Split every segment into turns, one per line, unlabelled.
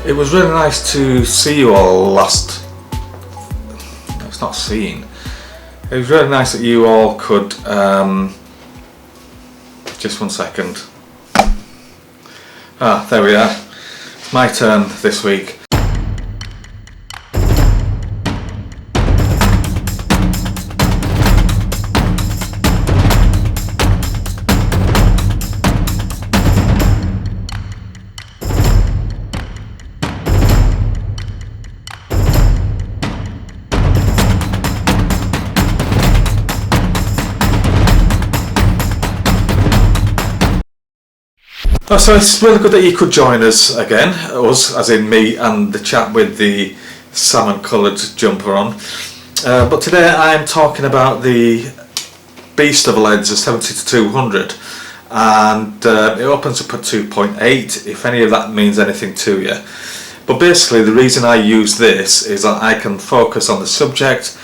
It was really nice to see you all last. No, it's not seeing. It was really nice that you all could. Just one second. Ah, there we are. It's my turn this week. Oh, so it's really good that you could join us again, us as in me and the chap with the salmon coloured jumper on. But today I'm talking about the beast of a lens, the 70-200, and it opens up at 2.8, if any of that means anything to you. But basically the reason I use this is that I can focus on the subject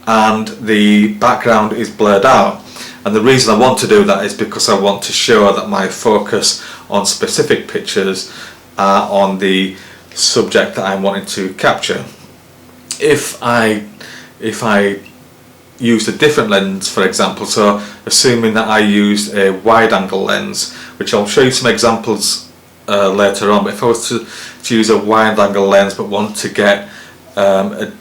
and the background is blurred out. And the reason I want to do that is because I want to show that my focus on specific pictures are on the subject that I'm wanting to capture. If I used a different lens, for example, so assuming that I used a wide angle lens, which I'll show you some examples later on, but if I was to use a wide angle lens but want to get a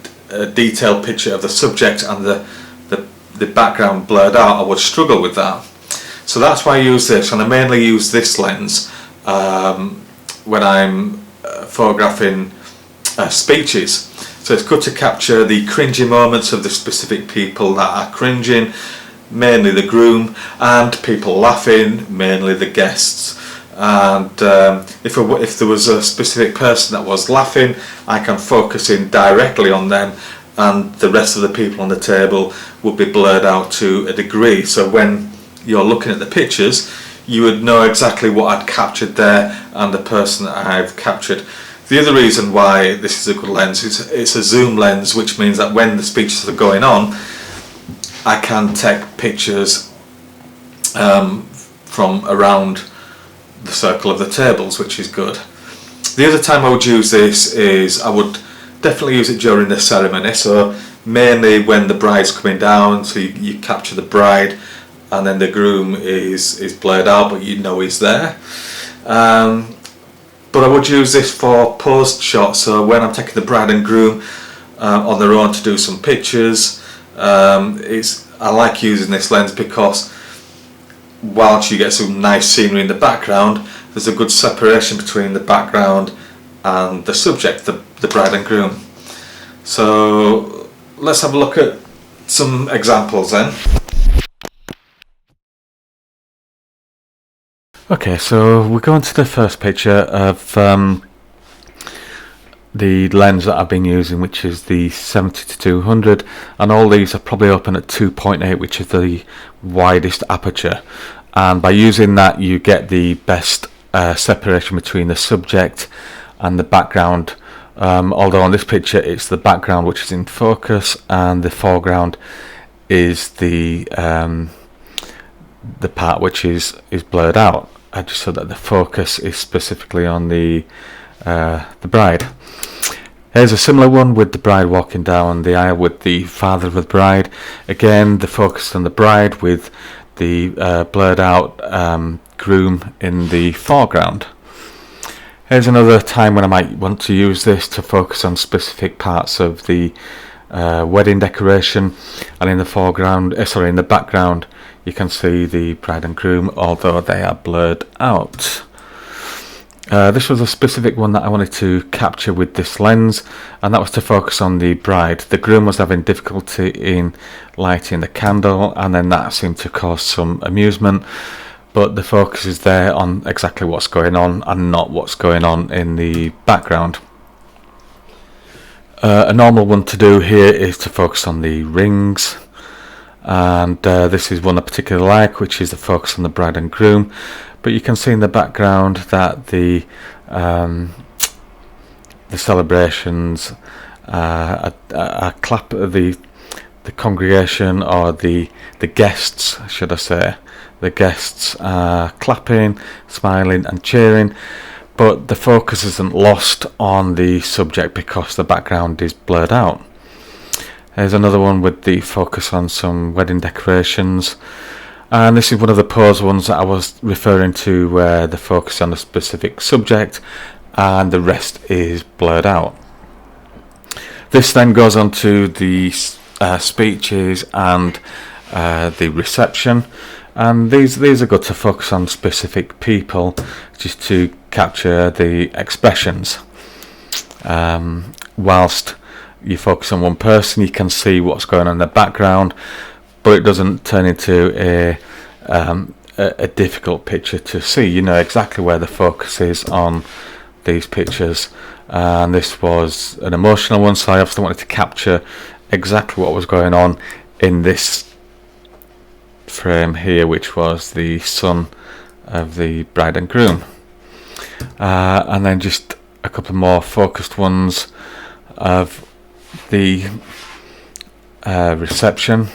detailed picture of the subject and the background blurred out, I would struggle with that. So that's why I use this, and I mainly use this lens when I'm photographing speeches. So it's good to capture the cringy moments of the specific people that are cringing, mainly the groom, and people laughing, mainly the guests. And if there was a specific person that was laughing, I can focus in directly on them, and the rest of the people on the table would be blurred out to a degree. So when you're looking at the pictures, you would know exactly what I'd captured there and the person that I've captured. The other reason why this is a good lens is it's a zoom lens, which means that when the speeches are going on, I can take pictures from around the circle of the tables, which is good. The other time I would use this is I would definitely use it during the ceremony, so mainly when the bride's coming down, so you capture the bride and then the groom is blurred out but you know he's there. But I would use this for post shots, so when I'm taking the bride and groom on their own to do some pictures, I like using this lens because whilst you get some nice scenery in the background, there's a good separation between the background and the subject, the bride and groom. So let's have a look at some examples then. Okay, so we're going to the first picture of the lens that I've been using, which is the 70-200, and all these are probably open at 2.8, which is the widest aperture, and by using that you get the best separation between the subject and the background, although on this picture it's the background which is in focus and the foreground is the part which is blurred out, just so that the focus is specifically on the bride. Here's a similar one with the bride walking down the aisle with the father of the bride. Again, the focus on the bride with the blurred out groom in the foreground. Here's another time when I might want to use this to focus on specific parts of the wedding decoration, and in the foreground, in the background, you can see the bride and groom, although they are blurred out. This was a specific one that I wanted to capture with this lens, and that was to focus on the bride. The groom was having difficulty in lighting the candle, and then that seemed to cause some amusement, but the focus is there on exactly what's going on and not what's going on in the background. A normal one to do here is to focus on the rings, and this is one I particularly like, which is the focus on the bride and groom. But you can see in the background that the celebrations are clap the congregation, or the guests, should I say, the guests are clapping, smiling and cheering.
but the focus isn't lost on the subject because the background is blurred out. There's another one with the focus on some wedding decorations, and this is one of the pose ones that I was referring to, where the focus on a specific subject and the rest is blurred out. This then goes on to the speeches and the reception, and these are good to focus on specific people, just to capture the expressions. Whilst you focus on one person, you can see what's going on in the background, but it doesn't turn into a difficult picture to see. You know exactly where the focus is on these pictures, and this was an emotional one, so I obviously wanted to capture exactly what was going on in this frame here, which was the son of the bride and groom. And then just a couple more focused ones of the reception.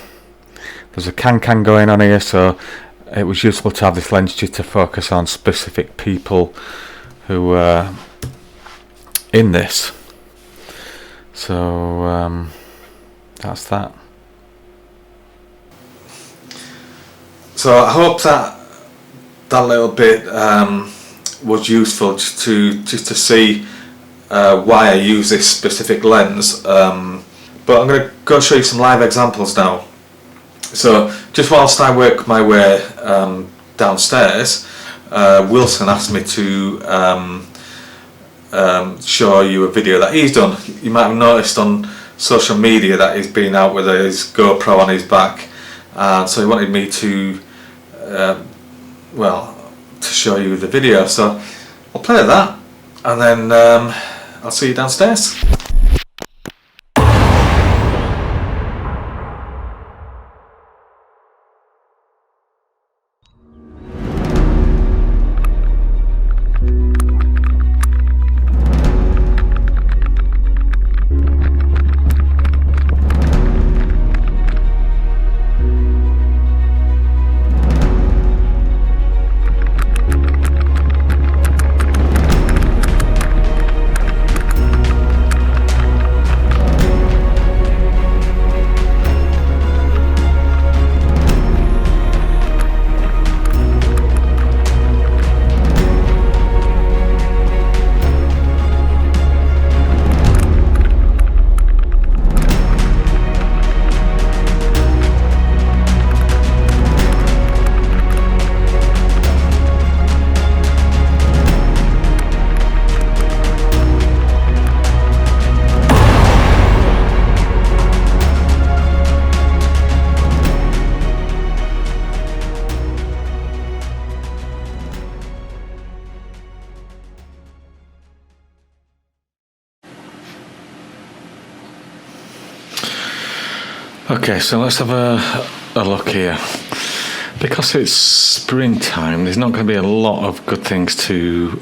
There's a can going on here, so it was useful to have this lens just to focus on specific people who were in this. So that's that.
So I hope that little bit was useful just to see why I use this specific lens. But I'm going to go show you some live examples now. So just whilst I work my way downstairs, Wilson asked me to show you a video that he's done. You might have noticed on social media that he's been out with his GoPro on his back, and so he wanted me to to show you the video. So I'll play that, and then I'll see you downstairs.
Okay, so let's have a look here. Because it's springtime, there's not going to be a lot of good things to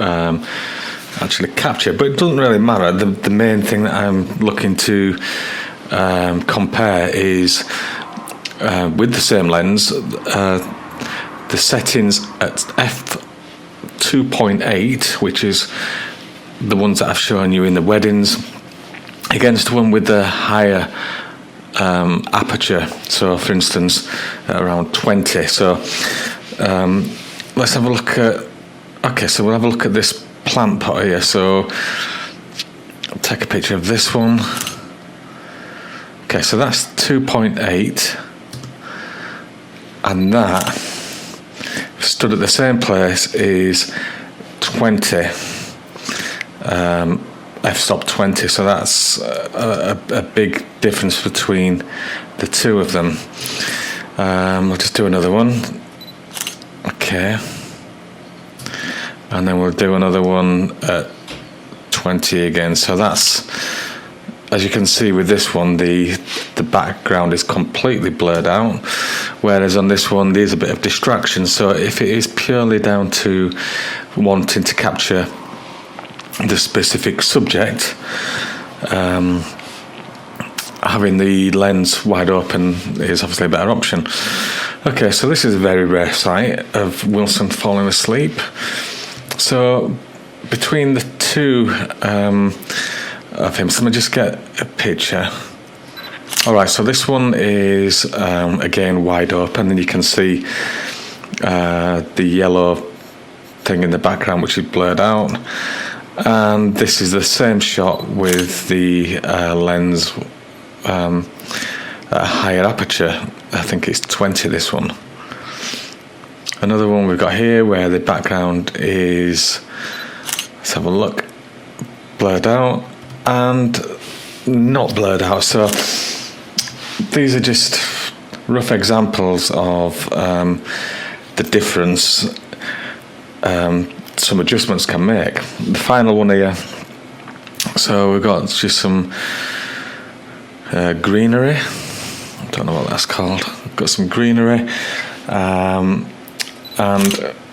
actually capture, but it doesn't really matter. The main thing that I'm looking to compare is with the same lens, the settings at f2.8, which is the ones that I've shown you in the weddings, against one with the higher aperture. So for instance, around 20. So let's have a look at, okay, so we'll have a look at this plant pot here. So I'll take a picture of this one. Okay, so that's 2.8, and that stood at the same place is 20, f-stop 20, so that's a big difference between the two of them. We'll just do another one. Okay, and then we'll do another one at 20 again. So that's, as you can see with this one, the background is completely blurred out, whereas on this one there's a bit of distraction. So if it is purely down to wanting to capture the specific subject, having the lens wide open is obviously a better option. Okay, so this is a very rare sight of Wilson falling asleep. So between the two of him, so let me just get a picture. Alright, so this one is again wide open, and you can see the yellow thing in the background which is blurred out, and this is the same shot with the lens at a higher aperture. I think it's 20, this one. Another one we've got here where the background is, let's have a look, blurred out and not blurred out. So these are just rough examples of the difference some adjustments can make. The final one here, so we've got just some greenery. I don't know what that's called. Got some greenery, and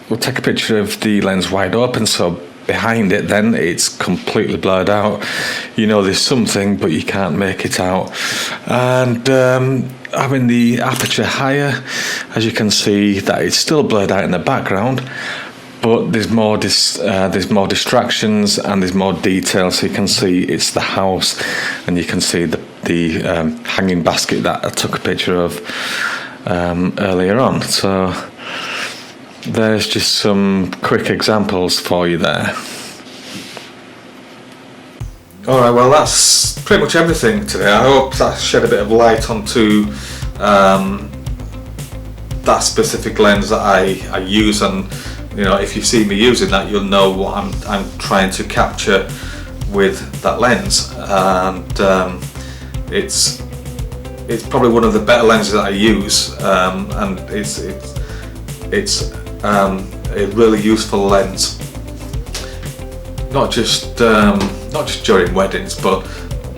we'll take a picture of the lens wide open, so behind it then it's completely blurred out. You know there's something, but you can't make it out. And having the aperture higher, as you can see that it's still blurred out in the background, but there's more distractions and there's more detail. So you can see it's the house, and you can see the hanging basket that I took a picture of earlier on. So there's just some quick examples for you there.
Alright, well that's pretty much everything today. I hope that shed a bit of light onto that specific lens that I use, and you know, if you see me using that, you'll know what I'm trying to capture with that lens. And it's probably one of the better lenses that I use, and it's a really useful lens, not just during weddings, but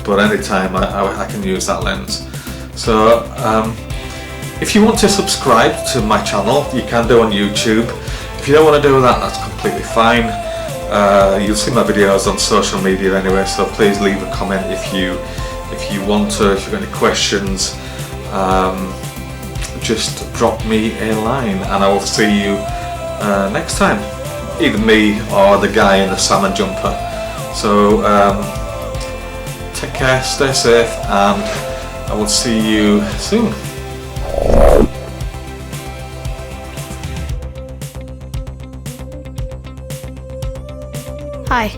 anytime I can use that lens. So if you want to subscribe to my channel, you can do on YouTube. If you don't want to do that, that's completely fine. You'll see my videos on social media anyway, so please leave a comment if you want to. If you've got any questions, just drop me a line, and I will see you next time, either me or the guy in the salmon jumper. So take care, stay safe, and I will see you soon.
Hi,